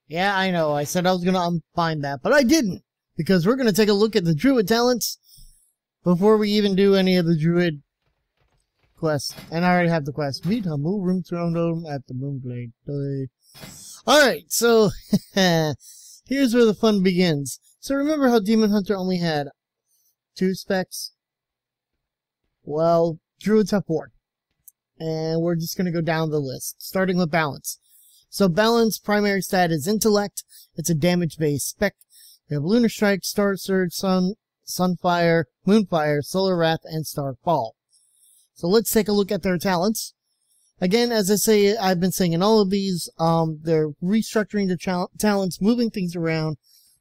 Yeah, I know. I said I was going to unbind that, but I didn't. Because we're going to take a look at the Druid talents before we even do any of the Druid quests. And I already have the quest. Meet humble room thrown at the Moonglade. Alright, so here's where the fun begins. So remember how Demon Hunter only had 2 specs? Well, Druids have 4. And we're just going to go down the list, starting with balance. So balance primary stat is intellect. It's a damage-based spec. We have Lunar Strike, Star Surge, Sunfire, Moonfire, Solar Wrath, and Starfall. So let's take a look at their talents. Again, as I say, I've been saying in all of these, they're restructuring the talents, moving things around,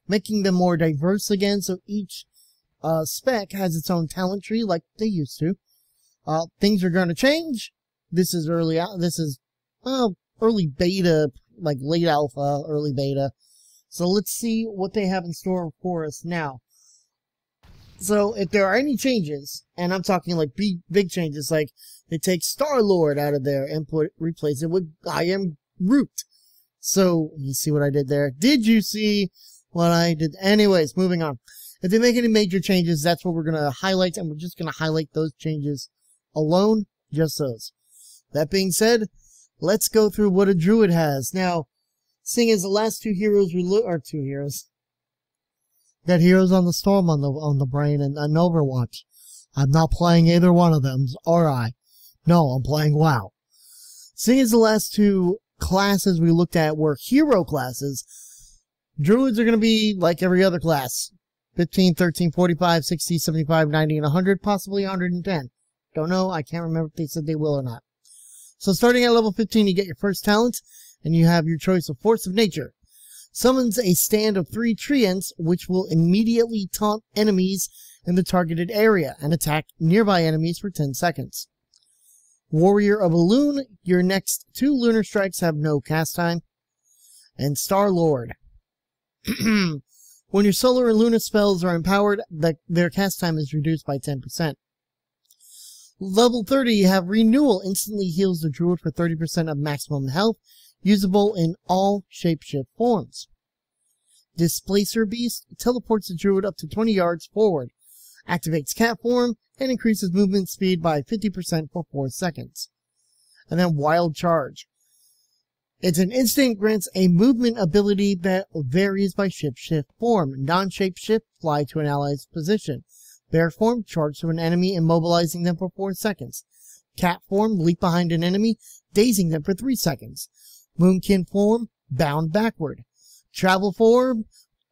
making them more diverse again, so each spec has its own talent tree like they used to. Things are going to change. This is early beta, like late alpha, early beta. So let's see what they have in store for us now. So if there are any changes, and I'm talking like big changes, like they take Star-Lord out of there and replace it with I Am Groot. So you see what I did there? Did you see what I did? Anyways, moving on. If they make any major changes, that's what we're going to highlight, and we're just going to highlight those changes alone, just those. That being said, let's go through what a Druid has. Now, seeing as the last 2 heroes got Heroes on the Storm on the brain and Overwatch. I'm not playing either one of them, or I. No, I'm playing WoW. Seeing as the last 2 classes we looked at were hero classes, Druids are going to be like every other class. 15, 13, 45, 60, 75, 90, and 100, possibly 110. Don't know, I can't remember if they said they will or not. So starting at level 15, you get your first talent, and you have your choice of Force of Nature. Summons a stand of 3 treants, which will immediately taunt enemies in the targeted area and attack nearby enemies for 10 seconds. Warrior of a Loon, your next 2 lunar strikes have no cast time. And Star-Lord. When your solar and lunar spells are empowered, their cast time is reduced by 10%. Level 30, you have Renewal, instantly heals the Druid for 30% of maximum health, usable in all shapeshift forms. Displacer Beast teleports the Druid up to 20 yards forward, activates cat form, and increases movement speed by 50% for 4 seconds. And then Wild Charge. It's an instant, grants a movement ability that varies by shapeshift form. Non-shapeshift, fly to an ally's position. Bear form, charge to an enemy, immobilizing them for 4 seconds. Cat form, leap behind an enemy, dazing them for 3 seconds. Moonkin form, bound backward. Travel form,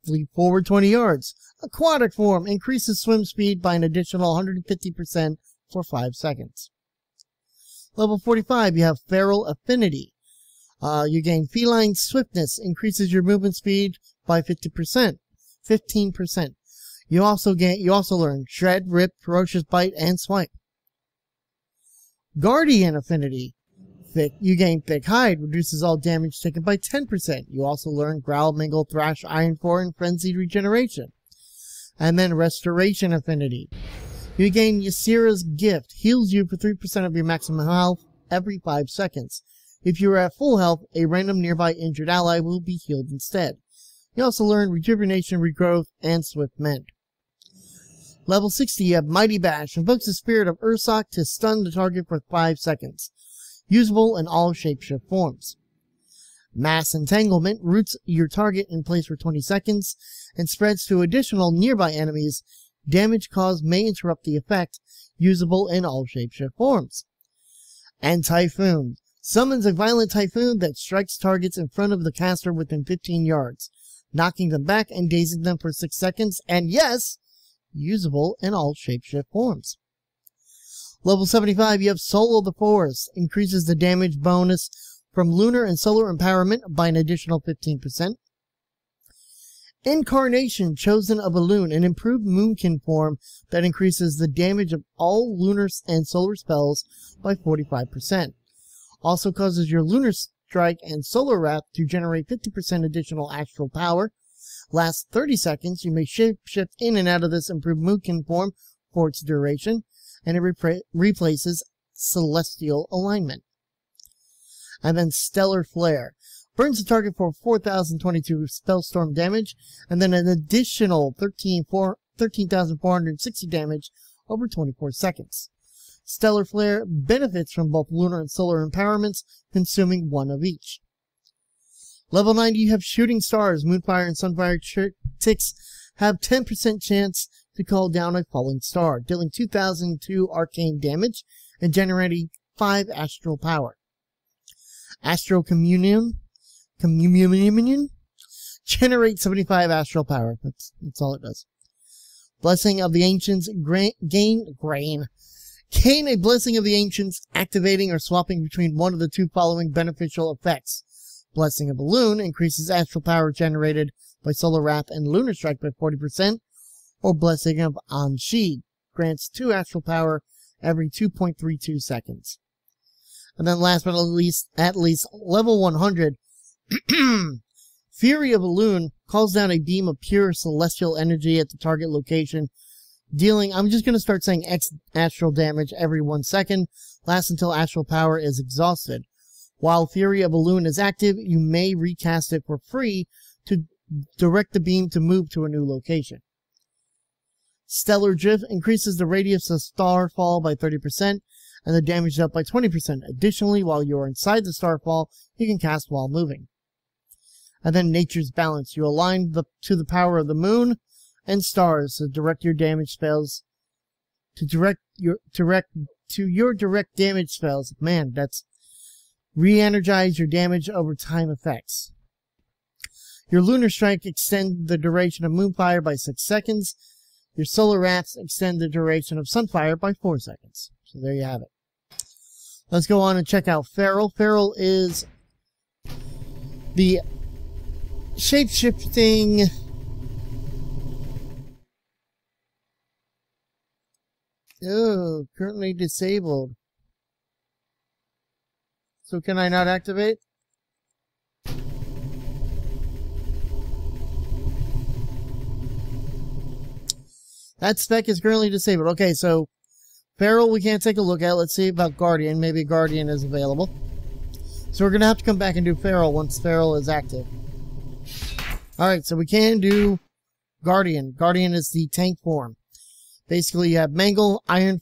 leap forward 20 yards. Aquatic form, increases swim speed by an additional 150% for 5 seconds. Level 45, you have Feral Affinity. You gain Feline Swiftness, increases your movement speed by 15%. You also learn Shred, Rip, Ferocious Bite, and Swipe. Guardian Affinity. You gain Thick Hide, reduces all damage taken by 10%. You also learn Growl, Mingle, Thrash, Ironcore, and Frenzied Regeneration. And then Restoration Affinity. You gain Ysera's Gift, heals you for 3% of your maximum health every 5 seconds. If you are at full health, a random nearby injured ally will be healed instead. You also learn Rejuvenation, Regrowth, and Swift Mend. Level 60, you have Mighty Bash. Invokes the spirit of Ursoc to stun the target for 5 seconds. Usable in all shapeshift forms. Mass Entanglement roots your target in place for 20 seconds and spreads to additional nearby enemies. Damage caused may interrupt the effect. Usable in all shapeshift forms. And Typhoon. Summons a violent typhoon that strikes targets in front of the caster within 15 yards, knocking them back and dazing them for 6 seconds, and yes, usable in all shapeshift forms. Level 75, you have Soul of the Forest. Increases the damage bonus from lunar and solar empowerment by an additional 15%. Incarnation, Chosen of a Loon, an improved Moonkin form that increases the damage of all lunar and solar spells by 45%. Also causes your Lunar Strike and Solar Wrath to generate 50% additional astral power. Lasts 30 seconds. You may shift in and out of this improved Moonkin form for its duration, and it replaces Celestial Alignment. And then Stellar Flare. Burns the target for 4,022 spellstorm damage, and then an additional 13,460 damage over 24 seconds. Stellar Flare benefits from both lunar and solar empowerments, consuming one of each. Level 90, you have Shooting Stars. Moonfire and Sunfire ticks have 10% chance to call down a falling star, dealing 2,002 arcane damage and generating 5 astral power. Astral Communion generates 75 astral power. That's all it does. Blessing of the Ancients gain a Blessing of the Ancients, activating or swapping between one of the two following beneficial effects. Blessing of Balloon increases astral power generated by Solar Wrath and Lunar Strike by 40%, or Blessing of Anshi grants 2 astral power every 2.32 seconds. And then last but not least, at least level 100, Fury of Balloon calls down a beam of pure celestial energy at the target location, dealing, I'm just going to start saying X astral damage every 1 second, lasts until astral power is exhausted. While Fury of Balloon is active, you may recast it for free to direct the beam to move to a new location. Stellar Drift increases the radius of starfall by 30% and the damage up by 20%. Additionally, while you are inside the starfall, you can cast while moving. And then Nature's Balance. You align to the power of the moon and stars to direct your damage spells. To your direct damage spells. Man, that's re-energize your damage over time effects. Your Lunar Strike extend the duration of Moonfire by 6 seconds. Your Solar Wraths extend the duration of Sunfire by 4 seconds. So there you have it. Let's go on and check out Feral. Feral is the shape-shifting currently disabled. So can I not activate? That spec is currently disabled. Okay, so Feral we can't take a look at. Let's see about Guardian. Maybe Guardian is available. So we're going to have to come back and do Feral once Feral is active. Alright, so we can do Guardian. Guardian is the tank form. Basically, you have Mangle, I'm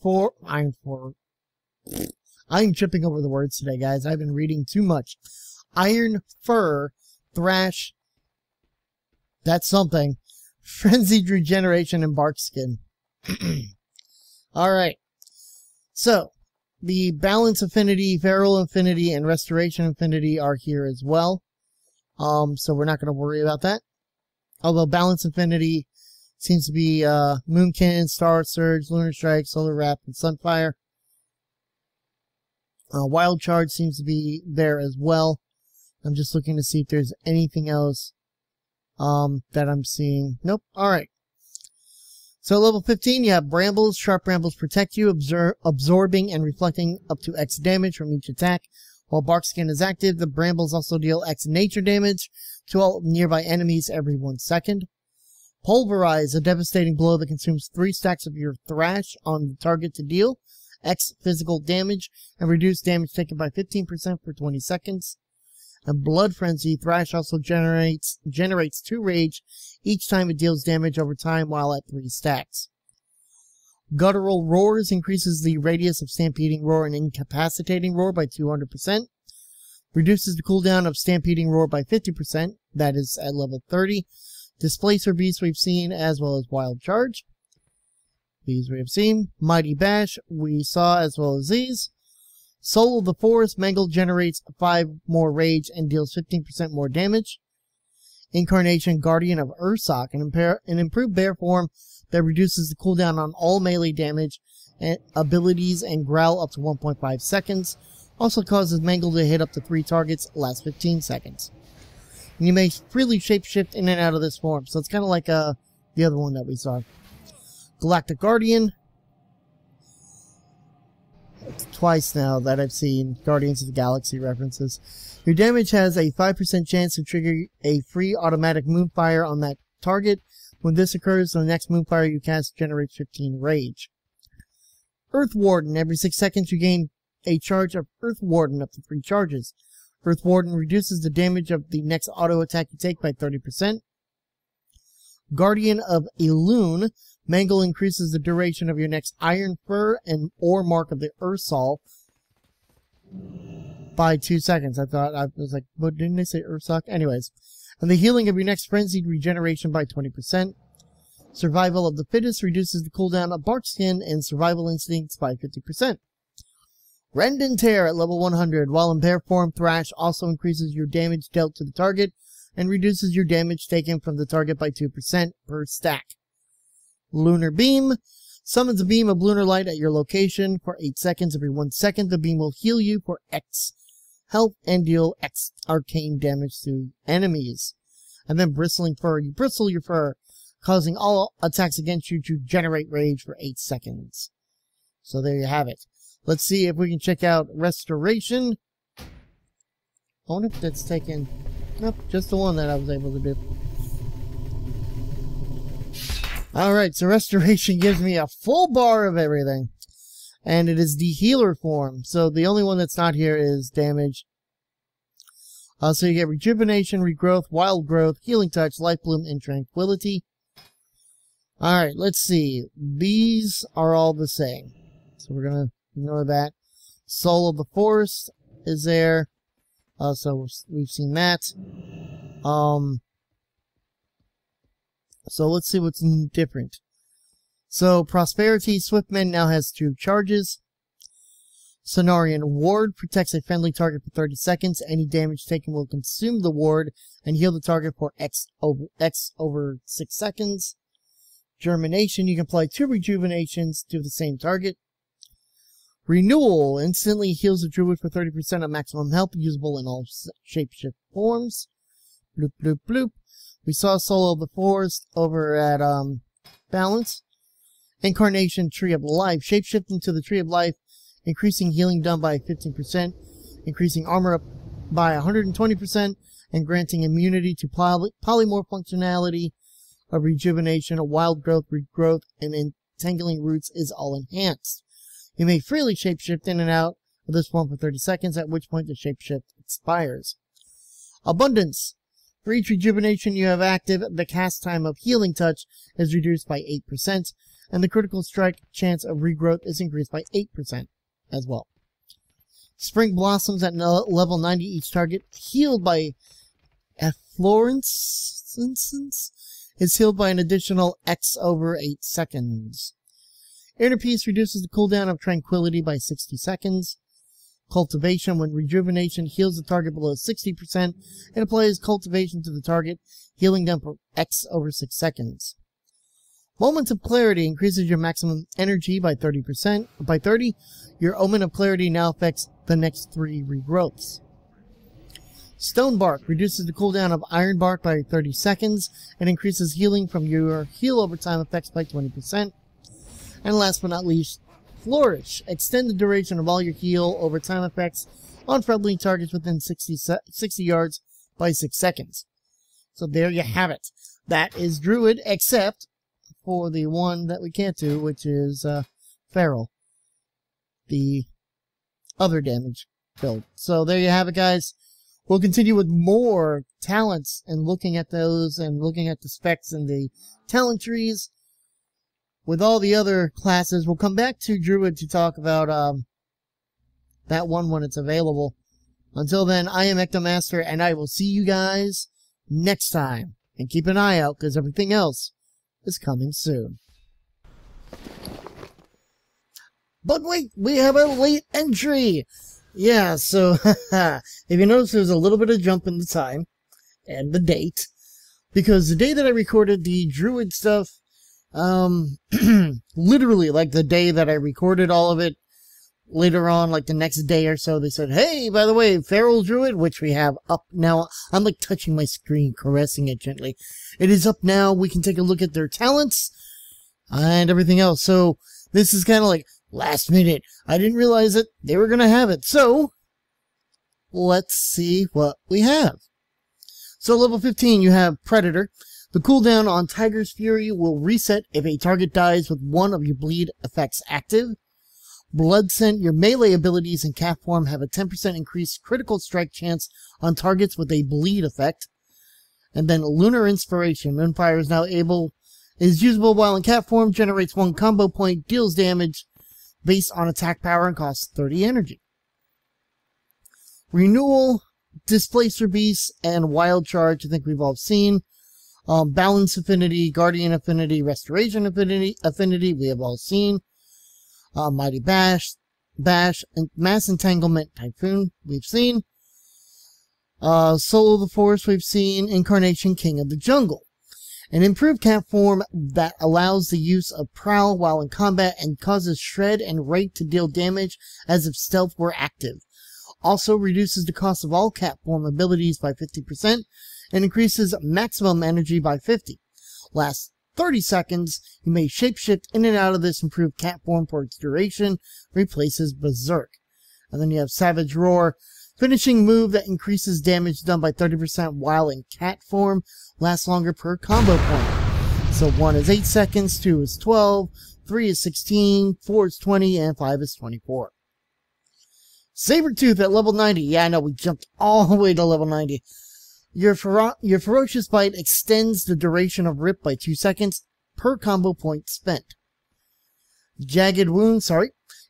tripping over the words today, guys. I've been reading too much. Iron Fur, Thrash, that's something. Frenzied Regeneration, and Bark Skin. Alright. So, the Balance Affinity, Feral Affinity, and Restoration Affinity are here as well. So we're not going to worry about that. Although Balance Affinity seems to be Moon Cannon, Star Surge, Lunar Strike, Solar Wrath, and Sunfire. Wild Charge seems to be there as well. I'm just looking to see if there's anything else that I'm seeing. Nope. Alright. So level 15, you have Brambles. Sharp Brambles protect you, absorbing and reflecting up to X damage from each attack. While Bark Skin is active, the Brambles also deal X nature damage to all nearby enemies every 1 second. Pulverize, a devastating blow that consumes 3 stacks of your Thrash on the target to deal X physical damage and reduce damage taken by 15% for 20 seconds. And Blood Frenzy, Thrash also generates 2 rage each time it deals damage over time while at 3 stacks. Guttural Roars increases the radius of Stampeding Roar and Incapacitating Roar by 200%. Reduces the cooldown of Stampeding Roar by 50%. That is at level 30. Displacer Beast we've seen, as well as Wild Charge. These we have seen. Mighty Bash we saw, as well as these. Soul of the Forest, Mangle generates 5 more rage and deals 15% more damage. Incarnation, Guardian of Ursoc, an improved bear form that reduces the cooldown on all melee damage and abilities and growl up to 1.5 seconds. Also causes Mangle to hit up to 3 targets, last 15 seconds. And you may freely shapeshift in and out of this form, so it's kind of like the other one that we saw. Galactic Guardian. It's twice now that I've seen Guardians of the Galaxy references. Your damage has a 5% chance to trigger a free automatic Moonfire on that target. When this occurs, the next Moonfire you cast generates 15 rage. Earth Warden. Every 6 seconds you gain a charge of Earth Warden, up to 3 charges. Earth Warden reduces the damage of the next auto attack you take by 30%. Guardian of Elune. Mangle increases the duration of your next Iron Fur and or Mark of the Ursul by 2 seconds. I was like, what, didn't they say Ursock? Anyways. And the healing of your next Frenzied Regeneration by 20%. Survival of the Fittest reduces the cooldown of Bark Skin and Survival Instincts by 50%. Rend and Tear at level 100. While in bear form, Thrash also increases your damage dealt to the target and reduces your damage taken from the target by 2% per stack. Lunar Beam. Summons a beam of lunar light at your location for 8 seconds. Every 1 second, the beam will heal you for X health and deal X arcane damage to enemies. And then Bristling Fur. You bristle your fur, causing all attacks against you to generate rage for 8 seconds. So there you have it. Let's see if we can check out Restoration. I wonder if that's taken... Nope, just the one that I was able to do. Alright, so Restoration gives me a full bar of everything. And it is the healer form. So the only one that's not here is damage. So you get Rejuvenation, Regrowth, Wild Growth, Healing Touch, Life Bloom, and Tranquility. Alright, let's see. These are all the same. So we're going to ignore that. Soul of the Forest is there. So we've seen that. So let's see what's different. So Prosperity Swiftman now has 2 charges. Cenarian Ward protects a friendly target for 30 seconds. Any damage taken will consume the ward and heal the target for X over 6 seconds. Germination, you can apply 2 rejuvenations to the same target. Renewal instantly heals the Druid for 30% of maximum health, usable in all shapeshift forms. Bloop, bloop, bloop. We saw Soul of the Forest over at Balance. Incarnation Tree of Life. Shapeshifting to the Tree of Life, increasing healing done by 15%, increasing armor up by 120%, and granting immunity to polymorph functionality of rejuvenation, wild growth, regrowth, and entangling roots is all enhanced. You may freely shapeshift in and out of this form for 30 seconds, at which point the shapeshift expires. Abundance. For each rejuvenation you have active, the cast time of Healing Touch is reduced by 8%, and the critical strike chance of regrowth is increased by 8% as well. Spring Blossoms at level 90, each target healed by Efflorescence is healed by an additional X over 8 seconds. Inner Peace reduces the cooldown of Tranquility by 60 seconds. Cultivation, when Rejuvenation heals the target below 60%, and applies Cultivation to the target, healing them for X over 6 seconds. Moments of Clarity increases your maximum energy by 30%. By 30, your Omen of Clarity now affects the next 3 regrowths. Stone Bark reduces the cooldown of Iron Bark by 30 seconds, and increases healing from your heal over time effects by 20%. And last but not least, Flourish. Extend the duration of all your heal over time effects on friendly targets within 60 yards by 6 seconds. So there you have it. That is Druid, except for the one that we can't do, which is Feral. The other damage build. So there you have it, guys. We'll continue with more talents and looking at those and looking at the specs and the talent trees. With all the other classes, we'll come back to Druid to talk about that one when it's available. Until then, I am EctoMaster, and I will see you guys next time. And keep an eye out, because everything else is coming soon. But wait, we have a late entry! Yeah, so, if you notice, there's a little bit of jump in the time, and the date, because the day that I recorded the Druid stuff, literally, like the day that I recorded all of it, later on, like the next day or so, they said, hey, by the way, Feral Druid, which we have up now. I'm like touching my screen, caressing it gently. It is up now. We can take a look at their talents and everything else. So this is kind of like last minute. I didn't realize that they were going to have it. So let's see what we have. So level 15, you have Predator. The cooldown on Tiger's Fury will reset if a target dies with one of your bleed effects active. Blood Scent, your melee abilities in cat form have a 10% increased critical strike chance on targets with a bleed effect. And then Lunar Inspiration. Moonfire is usable while in cat form, generates 1 combo point, deals damage based on attack power, and costs 30 energy. Renewal, Displacer Beast, and Wild Charge, I think we've all seen. Balance Affinity, Guardian Affinity, Restoration Affinity, we have all seen. Mighty Bash, and Mass Entanglement, Typhoon, we've seen. Soul of the Forest, we've seen. Incarnation, King of the Jungle. An improved cat form that allows the use of Prowl while in combat and causes Shred and Rake to deal damage as if stealth were active. Also reduces the cost of all cat form abilities by 50% and increases maximum energy by 50. Lasts 30 seconds. You may shapeshift in and out of this improved cat form for its duration. Replaces Berserk. And then you have Savage Roar. Finishing move that increases damage done by 30% while in cat form. Lasts longer per combo point. So 1 is 8 seconds, 2 is 12, 3 is 16, 4 is 20, and 5 is 24. Sabretooth at level 90. Yeah, I know, we jumped all the way to level 90. Your Ferocious Bite extends the duration of Rip by 2 seconds per combo point spent. Jagged Wound,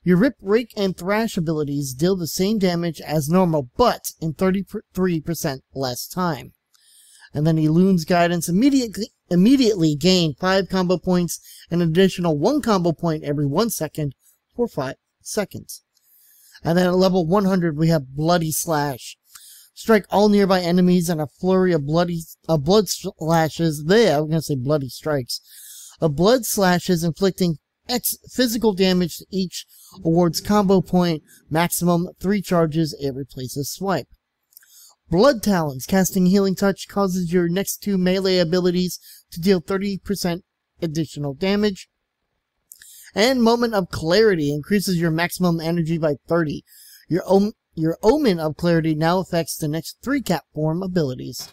Your Rip, Rake, and Thrash abilities deal the same damage as normal, but in 33% less time. And then Elune's Guidance immediately gain 5 combo points, an additional 1 combo point every 1 second for 5 seconds. And then at level 100 we have Bloody Slash. Strike all nearby enemies and a flurry of blood slashes. I was going to say bloody strikes. Of blood slashes inflicting X physical damage to each. Awards combo point, maximum 3 charges. It replaces Swipe. Blood Talons, casting Healing Touch, causes your next 2 melee abilities to deal 30% additional damage. And Moment of Clarity increases your maximum energy by 30. Your Omen of Clarity now affects the next 3 cat form abilities.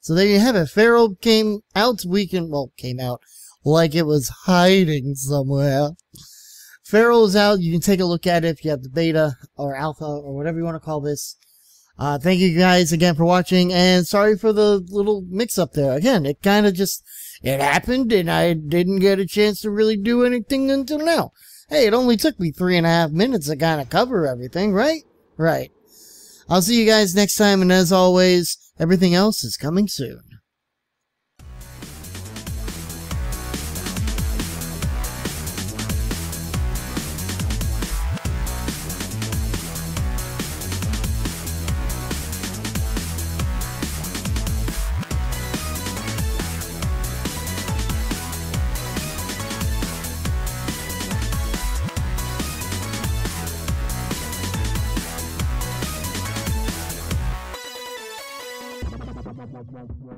So there you have it. Feral came out came out like it was hiding somewhere. Feral is out. You can take a look at it if you have the beta or alpha or whatever you want to call this. Thank you guys again for watching, and sorry for the little mix-up there. Again, it kind of just, it happened, and I didn't get a chance to really do anything until now. Hey, it only took me 3.5 minutes to kind of cover everything, right? Right. I'll see you guys next time, and as always, everything else is coming soon. Right.